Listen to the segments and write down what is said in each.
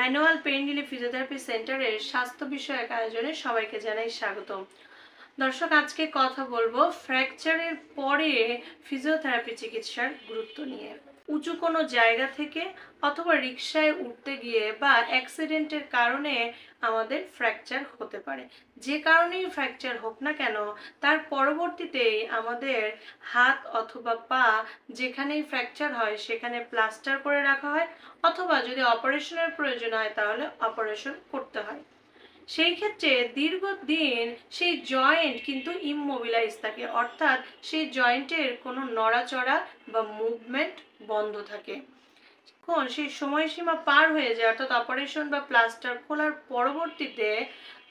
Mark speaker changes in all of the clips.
Speaker 1: Manual pain relief physiotherapy সেন্টারের স্বাস্থ্য বিষয়ক আয়োজনে সবাইকে জানাই স্বাগতম। দর্শক, আজকে কথা বলবো ফ্র্যাকচারের পরে ফিজিওথেরাপি চিকিৎসার গুরুত্ব নিয়ে। উঁচু কোনো জায়গা থেকে অথবা রিকশায় উঠতে গিয়ে বা অ্যাক্সিডেন্টের কারণে আমাদের ফ্র্যাকচার হতে পারে। যে কারণেই ফ্র্যাকচার হোক না কেন, তার পরবর্তীতেই আমাদের হাত অথবা পা যেখানেই ফ্র্যাকচার হয় সেখানে প্লাস্টার করে রাখা হয়, অথবা যদি অপারেশনের প্রয়োজন হয় তাহলে অপারেশন করতে হয়। সেই ক্ষেত্রে দীর্ঘদিন সেই জয়েন্ট কিন্তু ইমমোবিলাইজ থাকে, অর্থাৎ সেই জয়েন্টের কোনো নড়াচড়া বা মুভমেন্ট বন্ধ থাকে। যখন সেই সময়সীমা পার হয়ে যায়, অর্থাৎ অপারেশন বা প্লাস্টার খোলার পরবর্তীতে,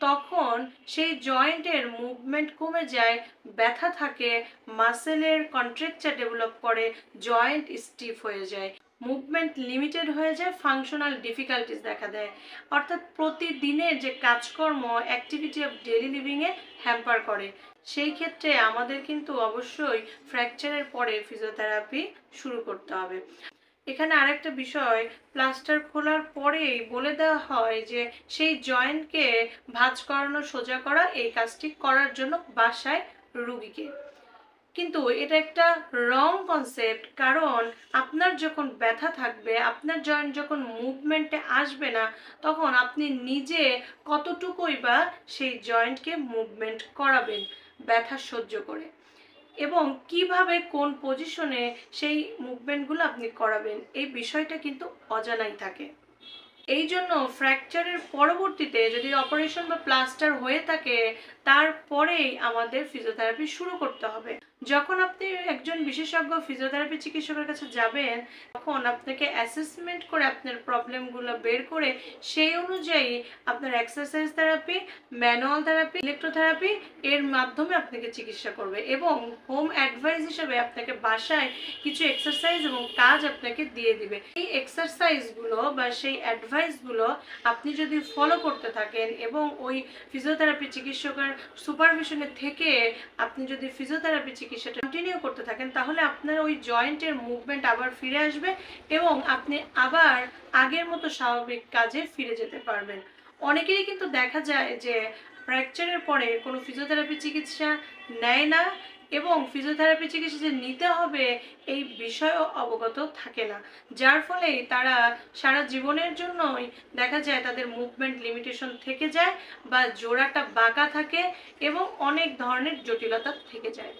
Speaker 1: তখন সেই জয়েন্টের মুভমেন্ট কমে যায়, ব্যথা থাকে, মাসেলের কন্ট্রাকচার ডেভেলপ করে, জয়েন্ট স্টিফ হয়ে যায়, মুভমেন্ট লিমিটেড হয়ে যায়, ফাংশনাল ডিফিকাল্টিস দেখা দেয়, অর্থাৎ প্রতিদিনের যে কাজকর্ম অ্যাক্টিভিটি অফ ডেইলি লিভিংয়ে হ্যাম্পার করে। সেই ক্ষেত্রে আমাদের কিন্তু অবশ্যই ফ্র্যাকচারের পরে ফিজিওথেরাপি শুরু করতে হবে। এখানে আরেকটা বিষয়, প্লাস্টার খোলার পরেই বলে দেওয়া হয় যে সেই জয়েন্টকে ভাঁজ করানো, সোজা করা, এই কাজটি করার জন্য বাসায় রুগীকে। কিন্তু এটা একটা রং কনসেপ্ট, কারণ আপনার যখন ব্যথা থাকবে, আপনার জয়েন্ট যখন মুভমেন্টে আসবে না, তখন আপনি নিজে কতটুকুই বা সেই জয়েন্টকে মুভমেন্ট করাবেন ব্যথা সহ্য করে, এবং কিভাবে কোন পজিশনে সেই মুভমেন্টগুলো আপনি করাবেন, এই বিষয়টা কিন্তু অজানাই থাকে। এই জন্য ফ্র্যাকচারের পরবর্তীতে যদি অপারেশন বা প্লাস্টার হয়ে থাকে, তারপরেই আমাদের ফিজিওথেরাপি শুরু করতে হবে। যখন আপনি একজন বিশেষজ্ঞ ফিজিওথেরাপি চিকিৎসকের কাছে যাবেন, তখন আপনাকে অ্যাসেসমেন্ট করে আপনার প্রবলেমগুলো বের করে সেই অনুযায়ী আপনার exercise therapy, manual therapy, electrotherapy এর মাধ্যমে আপনাকে চিকিৎসা করবে, এবং হোম অ্যাডভাইস হিসেবে আপনাকে বাসায় কিছু এক্সারসাইজ এবং কাজ আপনাকে দিয়ে দিবে। এই এক্সারসাইজগুলো বা সেই অ্যাডভাইসগুলো আপনি যদি ফলো করতে থাকেন এবং ওই ফিজিওথেরাপি চিকিৎসকের সুপারভিশনে থেকে আপনি যদি ফিজিওথেরাপি চিকিৎসাটা কন্টিনিউ করতে থাকেন, তাহলে আপনার ওই জয়েন্টের মুভমেন্ট আবার ফিরে আসবে এবং আপনি আবার আগের মতো স্বাভাবিক কাজে ফিরে যেতে পারবেন। অনেকেরই কিন্তু দেখা যায় যে ফ্র্যাকচারের পরে কোনো ফিজিওথেরাপি চিকিৎসা নেয় না, এবং ফিজিওথেরাপি চিকিৎসা যে নিতে হবে এই বিষয়েও অবগত থাকে না, যার ফলে তারা সারা জীবনের জন্যই দেখা যায় তাদের মুভমেন্ট লিমিটেশন থেকে যায়, বা জোড়াটা বাঁকা থাকে, এবং অনেক ধরনের জটিলতা থেকে যায়।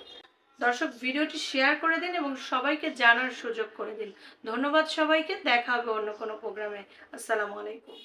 Speaker 1: দর্শক, ভিডিওটি শেয়ার করে দিন এবং সবাইকে জানার সুযোগ করে দিন। ধন্যবাদ সবাইকে। দেখা হবে অন্য কোনো প্রোগ্রামে। আসসালামু আলাইকুম।